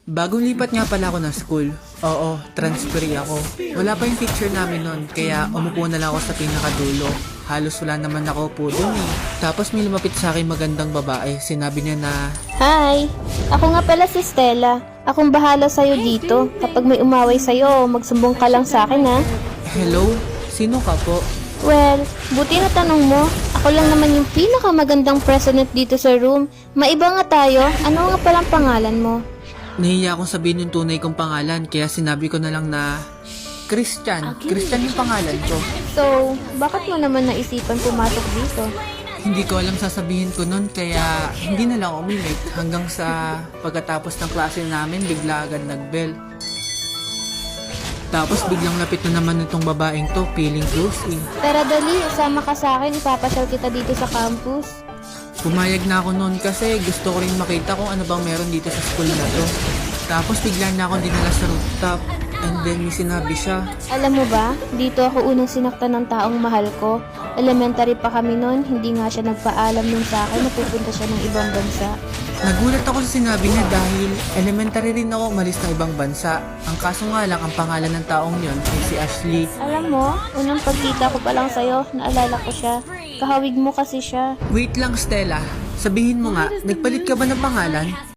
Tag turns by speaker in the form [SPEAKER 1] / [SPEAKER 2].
[SPEAKER 1] Bagong lipat nga pala ako ng school. Oo, transferi ako. Wala pa yung teacher namin nun, kaya umupo na lang ako sa pinakadulo. Halos wala naman nakaupo dun eh. Tapos may lumapit sa akin magandang babae. Sinabi niya na,
[SPEAKER 2] Hi! Ako nga pala si Stella. Akong bahala sa'yo dito. Kapag may umaway sa'yo, magsumbong ka lang sa akin ha.
[SPEAKER 1] hello? Sino ka po?
[SPEAKER 2] Well, buti na tanong mo. Ako lang naman yung pinakamagandang president dito sa room. Maiba nga tayo. Ano nga palang pangalan mo?
[SPEAKER 1] Nahiya akong sabihin yung tunay kong pangalan, kaya sinabi ko na lang na Christian. Christian yung pangalan ko.
[SPEAKER 2] So, bakit mo naman naisipan pumasok dito?
[SPEAKER 1] Hindi ko alam sasabihin ko nun, kaya hindi na lang umimik hanggang sa pagkatapos ng klase namin, bigla agad nag-bell. Tapos biglang lapit na naman itong babaeng to, feeling close eh.
[SPEAKER 2] Tara dali, sama ka sa akin. Ipapasyal kita dito sa campus.
[SPEAKER 1] Pumayag na ako noon kasi gusto ko rin makita kung ano bang meron dito sa school na to. Tapos bigla na ako dinala sa rooftop, and then may sinabi siya.
[SPEAKER 2] Alam mo ba, dito ako unang sinaktan ng taong mahal ko. Elementary pa kami noon, hindi nga siya nagpaalam nun sa akin na pupunta siya ng ibang bansa.
[SPEAKER 1] Nagulat ako sa sinabi niya dahil elementary rin ako umalis ng ibang bansa. Ang kaso nga lang, ang pangalan ng taong yon ay si Ashley.
[SPEAKER 2] Alam mo, unang pagkita ko pa lang sa'yo, naalala ko siya. Kahawig mo kasi siya.
[SPEAKER 1] Wait lang Stella, sabihin mo nga, nagpalit ka ba ng pangalan?